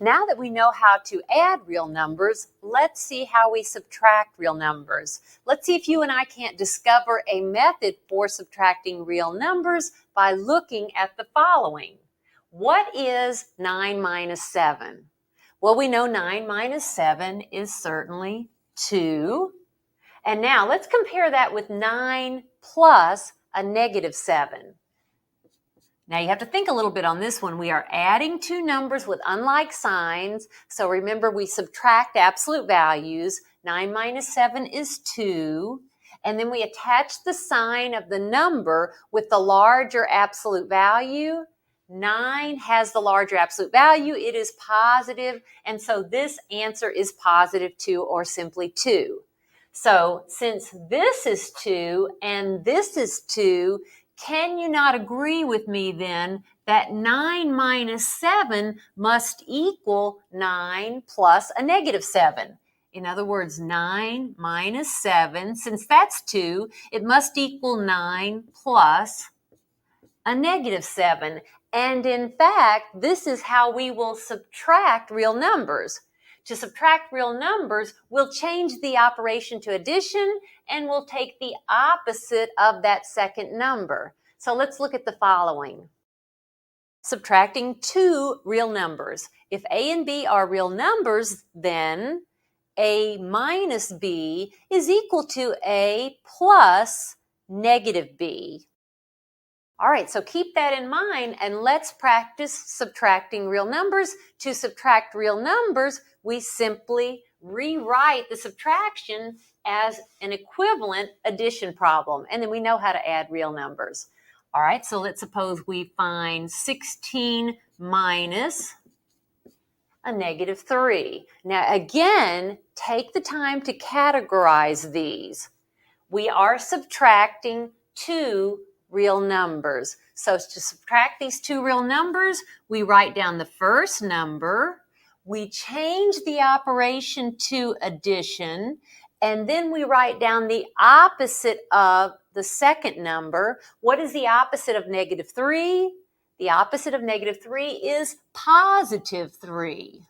Now that we know how to add real numbers, let's see how we subtract real numbers. Let's see if you and I can't discover a method for subtracting real numbers by looking at the following. What is 9 minus 7? Well, we know 9 minus 7 is certainly 2. And now let's compare that with 9 plus a negative 7. Now you have to think a little bit on this one. We are adding two numbers with unlike signs. So remember, we subtract absolute values. 9 minus 7 is 2. And then we attach the sign of the number with the larger absolute value. 9 has the larger absolute value. It is positive. And so this answer is positive 2 or simply 2. So since this is 2 and this is 2, can you not agree with me then that 9 minus 7 must equal 9 plus a negative 7? In other words, 9 minus 7, since that's 2, it must equal 9 plus a negative 7. And in fact, this is how we will subtract real numbers. To subtract real numbers, we'll change the operation to addition and we'll take the opposite of that second number. So let's look at the following. Subtracting two real numbers. If A and B are real numbers, then A minus B is equal to A plus negative B. All right, so keep that in mind and let's practice subtracting real numbers. To subtract real numbers, we simply rewrite the subtraction as an equivalent addition problem, and then we know how to add real numbers. All right, so let's suppose we find 16 minus a negative 3. Now again, take the time to categorize these. We are subtracting two real numbers. So to subtract these two real numbers, we write down the first number, we change the operation to addition, and then we write down the opposite of the second number. What is the opposite of negative 3? The opposite of negative 3 is positive 3.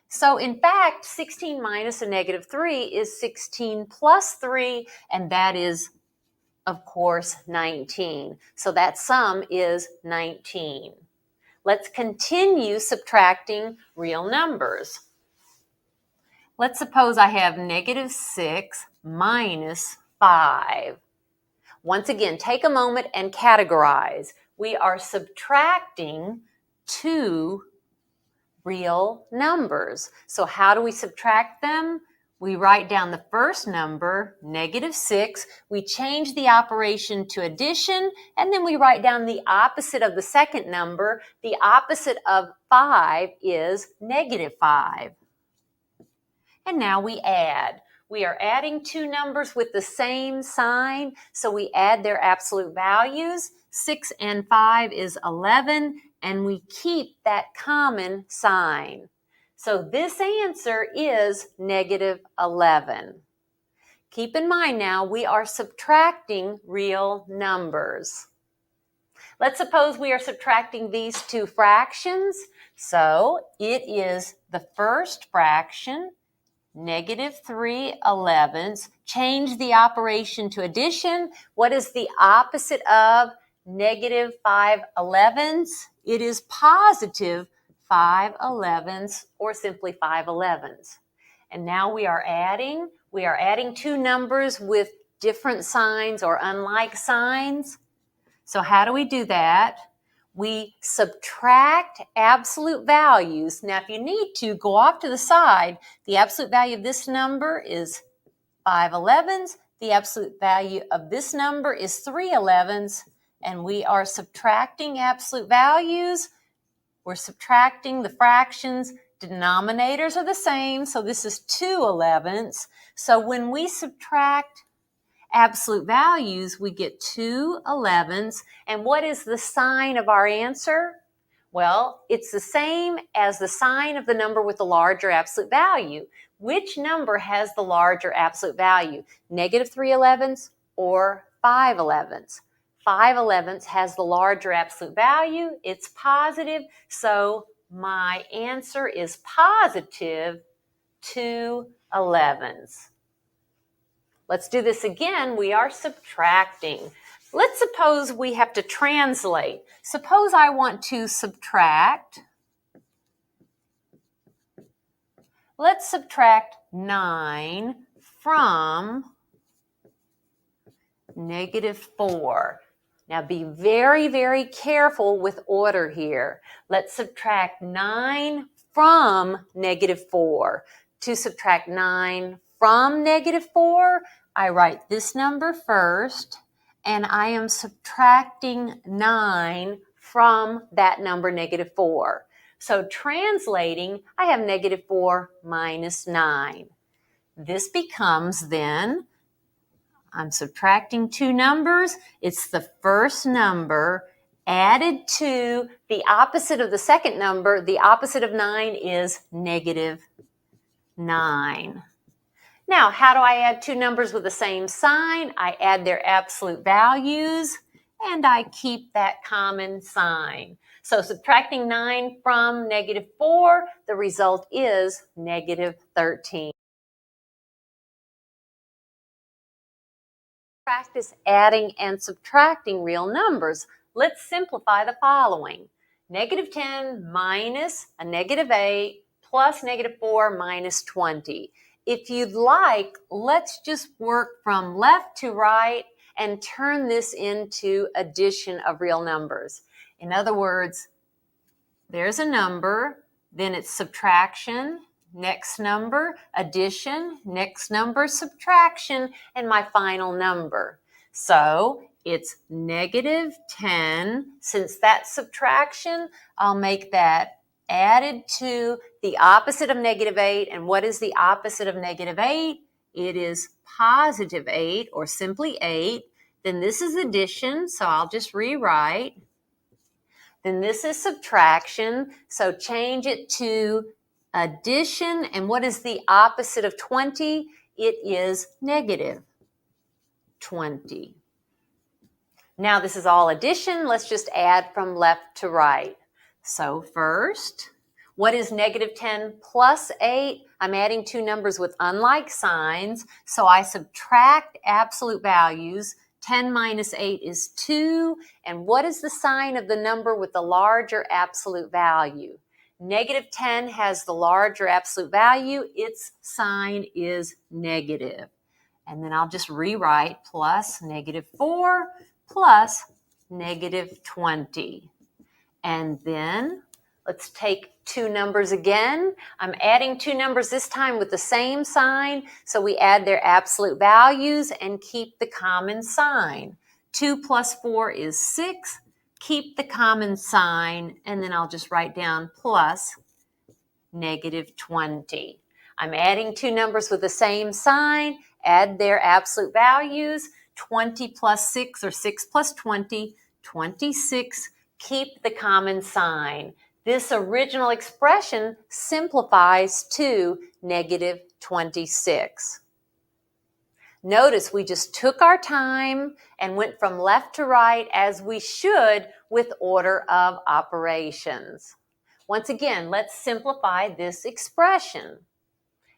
So in fact, 16 minus a negative 3 is 16 plus 3, and that is, of course, 19. So that sum is 19. Let's continue subtracting real numbers. Let's suppose I have negative 6 minus 5. Once again, take a moment and categorize. We are subtracting two real numbers. So how do we subtract them? We write down the first number, negative 6. We change the operation to addition, and then we write down the opposite of the second number. The opposite of 5 is negative 5. And now we add. We are adding two numbers with the same sign, so we add their absolute values. 6 and 5 is 11, and we keep that common sign. So this answer is negative 11. Keep in mind now, we are subtracting real numbers. Let's suppose we are subtracting these two fractions. So it is the first fraction, negative 3/11. Change the operation to addition. What is the opposite of negative 5/11? It is positive 5/11, or simply 5/11. And now we are adding. We are adding two numbers with different signs or unlike signs. So how do we do that? We subtract absolute values. Now, if you need to, go off to the side. The absolute value of this number is 5/11. The absolute value of this number is 3/11. And we are subtracting absolute values. We're subtracting the fractions. Denominators are the same, so this is 2/11. So when we subtract absolute values, we get 2/11. And what is the sign of our answer? Well, it's the same as the sign of the number with the larger absolute value. Which number has the larger absolute value? Negative 3/11 or 5/11? 5/11 has the larger absolute value. It's positive, so My answer is positive 2 11s. Let's do this again. We are subtracting. Let's suppose we have to translate. Suppose I want to subtract. Let's subtract 9 from -4. Now be very, very careful with order here. Let's subtract 9 from -4. To subtract 9 from -4, I write this number first, and I am subtracting 9 from that number, -4. So translating, I have -4 minus 9. This becomes then, I'm subtracting two numbers. It's the first number added to the opposite of the second number. The opposite of 9 is -9. Now, how do I add two numbers with the same sign? I add their absolute values, and I keep that common sign. So subtracting 9 from -4, the result is -13. Practice adding and subtracting real numbers. Let's simplify the following. -10 minus a -8 plus -4 minus 20. If you'd like, let's just work from left to right and turn this into addition of real numbers. In other words, there's a number, then it's subtraction, next number, addition, next number, subtraction, and my final number. So it's -10. Since that's subtraction, I'll make that added to the opposite of -8. And what is the opposite of -8? It is +8, or simply 8. Then this is addition, so I'll just rewrite. Then this is subtraction, so change it to addition. And what is the opposite of 20? It is -20. Now this is all addition. Let's just add from left to right. So first, what is -10 plus 8? I'm adding two numbers with unlike signs, so I subtract absolute values. 10 minus 8 is 2. And what is the sign of the number with the larger absolute value? -10 has the larger absolute value. Its sign is negative. And then I'll just rewrite plus -4 plus -20. And then let's take two numbers again. I'm adding two numbers this time with the same sign, so we add their absolute values and keep the common sign. 2 plus 4 is 6. Keep the common sign, and then I'll just write down plus -20. I'm adding two numbers with the same sign, add their absolute values. 20 plus 6, or 6 plus 20, 26. Keep the common sign. This original expression simplifies to -26. Notice we just took our time and went from left to right as we should with order of operations. Once again, let's simplify this expression.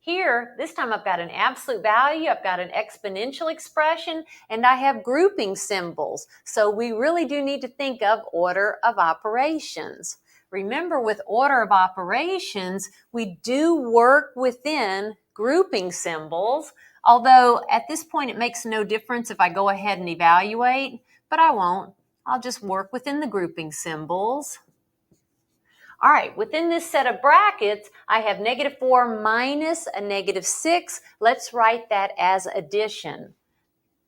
Here, this time I've got an absolute value, I've got an exponential expression, and I have grouping symbols. So we really do need to think of order of operations. Remember, with order of operations, we do work within grouping symbols, although at this point it makes no difference if I go ahead and evaluate, but I won't. I'll just work within the grouping symbols. All right, within this set of brackets, I have -4 minus a -6. Let's write that as addition.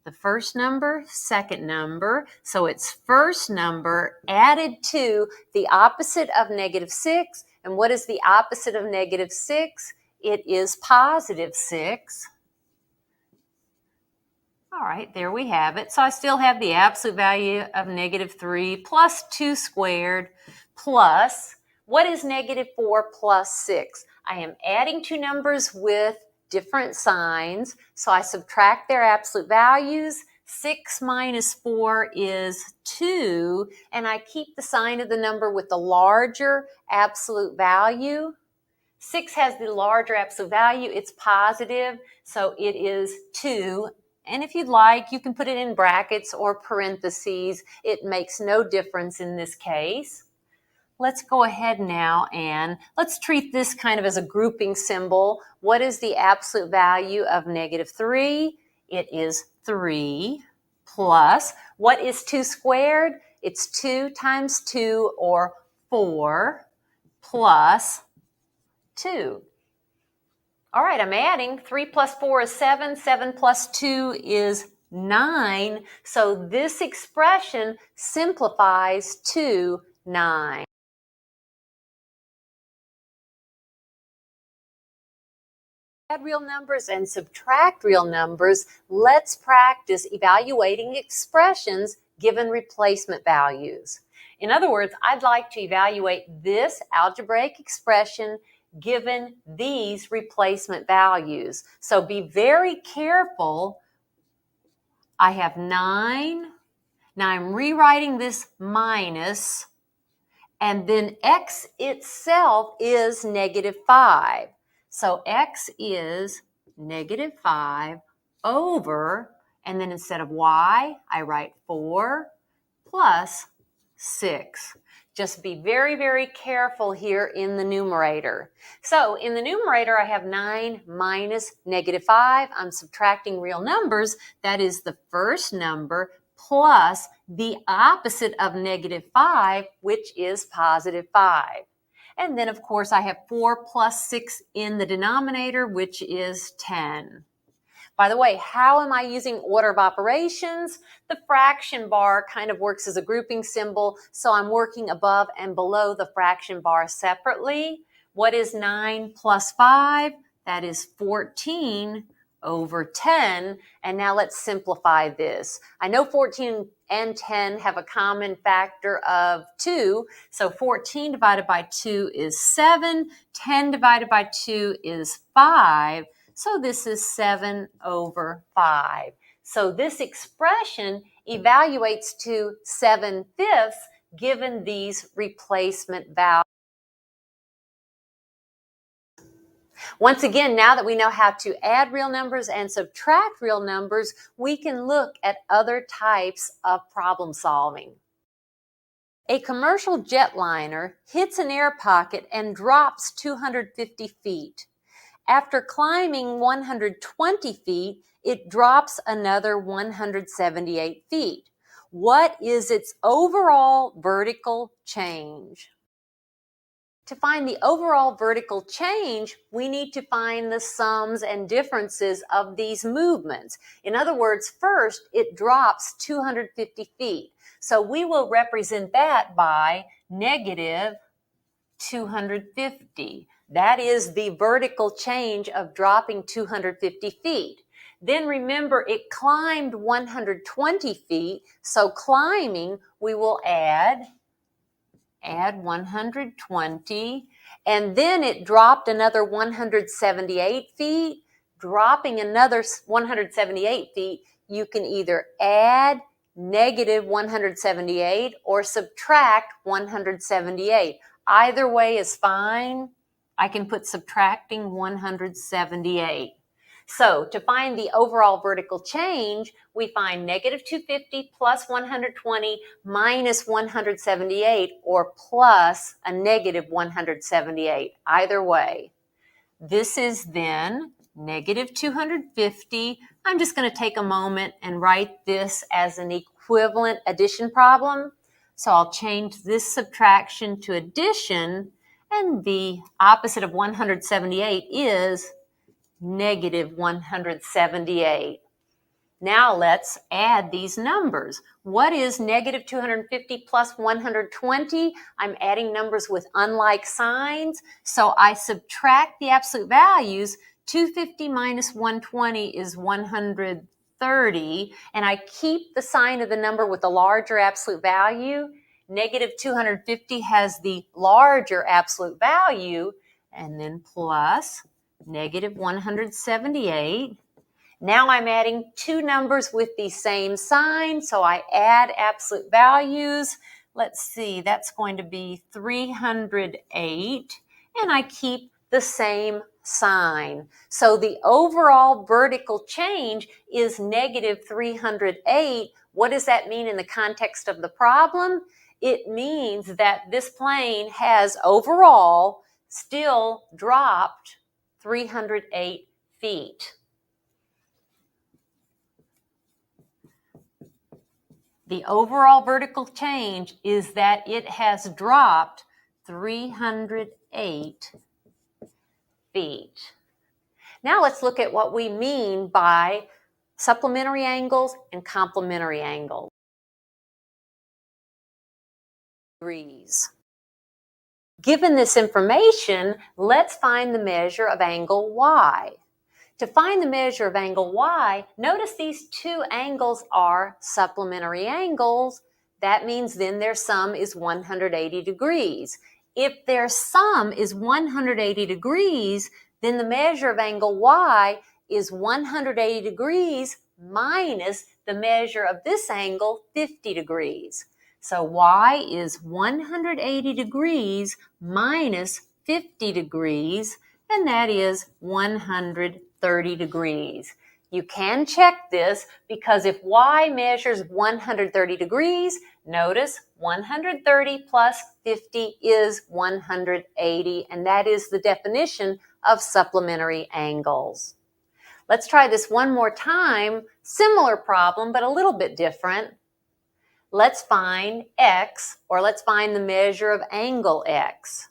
The first number, second number, so it's first number added to the opposite of -6. And what is the opposite of -6? It is +6. All right, there we have it. So I still have the absolute value of -3 plus 2 squared plus, what is -4 plus 6? I am adding two numbers with different signs, so I subtract their absolute values. 6 minus 4 is 2, and I keep the sign of the number with the larger absolute value. 6 has the larger absolute value. It's positive, so it is 2. And if you'd like, you can put it in brackets or parentheses. It makes no difference in this case. Let's go ahead now and let's treat this kind of as a grouping symbol. What is the absolute value of negative 3? It is 3 plus, what is 2 squared? It's 2 times 2, or 4, plus 2. All right, I'm adding. 3 plus 4 is 7. 7 plus 2 is 9. So this expression simplifies to 9. Add real numbers and subtract real numbers. Let's practice evaluating expressions given replacement values. In other words, I'd like to evaluate this algebraic expression given these replacement values. So be very careful. I have 9. Now I'm rewriting this minus, and then x itself is negative 5. So x is negative 5 over, and then instead of y, I write 4 plus 6. Just be very, very careful here in the numerator. So in the numerator, I have 9 minus negative 5. I'm subtracting real numbers. That is the first number plus the opposite of negative 5, which is positive 5. And then, of course, I have 4 plus 6 in the denominator, which is 10. By the way, how am I using order of operations? The fraction bar kind of works as a grouping symbol, so I'm working above and below the fraction bar separately. What is 9 plus 5? That is 14 over 10. And now let's simplify this. I know 14 and 10 have a common factor of 2. So 14 divided by 2 is 7. 10 divided by 2 is 5. So this is 7 over 5. So this expression evaluates to 7/5 given these replacement values. Once again, now that we know how to add real numbers and subtract real numbers, we can look at other types of problem solving. A commercial jetliner hits an air pocket and drops 250 feet. After climbing 120 feet, it drops another 178 feet. What is its overall vertical change? To find the overall vertical change, we need to find the sums and differences of these movements. In other words, first, it drops 250 feet. So we will represent that by negative 250. That is the vertical change of dropping 250 feet. Then remember, it climbed 120 feet, so climbing, we will add 120, and then it dropped another 178 feet. Dropping another 178 feet, you can either add negative 178 or subtract 178. Either way is fine. I can put subtracting 178. So to find the overall vertical change, we find negative 250 plus 120 minus 178, or plus a negative 178. Either way. This is then negative 250. I'm just going to take a moment and write this as an equivalent addition problem. So I'll change this subtraction to addition, and the opposite of 178 is negative 178. Now let's add these numbers. What is negative 250 plus 120? I'm adding numbers with unlike signs, so I subtract the absolute values. 250 minus 120 is 130, and I keep the sign of the number with the larger absolute value. Negative 250 has the larger absolute value, and then plus negative 178. Now I'm adding two numbers with the same sign, so I add absolute values. Let's see, that's going to be 308, and I keep the same sign. So the overall vertical change is negative 308. What does that mean in the context of the problem? It means that this plane has overall still dropped 308 feet. The overall vertical change is that it has dropped 308 feet. Now let's look at what we mean by supplementary angles and complementary angles. Degrees. Given this information, let's find the measure of angle y. To find the measure of angle y, notice these two angles are supplementary angles. That means then their sum is 180 degrees. If their sum is 180 degrees, then the measure of angle y is 180 degrees minus the measure of this angle, 50 degrees. So y is 180 degrees minus 50 degrees, and that is 130 degrees. You can check this because if y measures 130 degrees, notice 130 plus 50 is 180, and that is the definition of supplementary angles. Let's try this one more time. Similar problem, but a little bit different. Let's find x, or let's find the measure of angle x.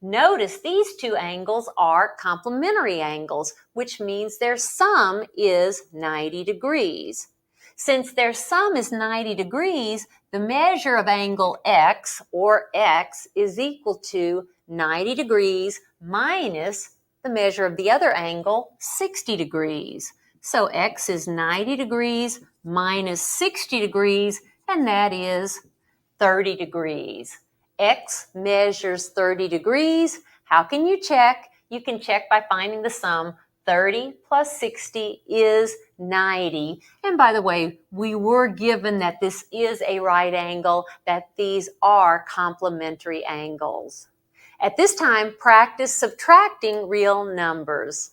Notice these two angles are complementary angles, which means their sum is 90 degrees. Since their sum is 90 degrees, the measure of angle x, or x, is equal to 90 degrees minus the measure of the other angle, 60 degrees. So x is 90 degrees minus 60 degrees, and that is 30 degrees. X measures 30 degrees. How can you check? You can check by finding the sum. 30 plus 60 is 90. And by the way, we were given that this is a right angle, that these are complementary angles. At this time, practice subtracting real numbers.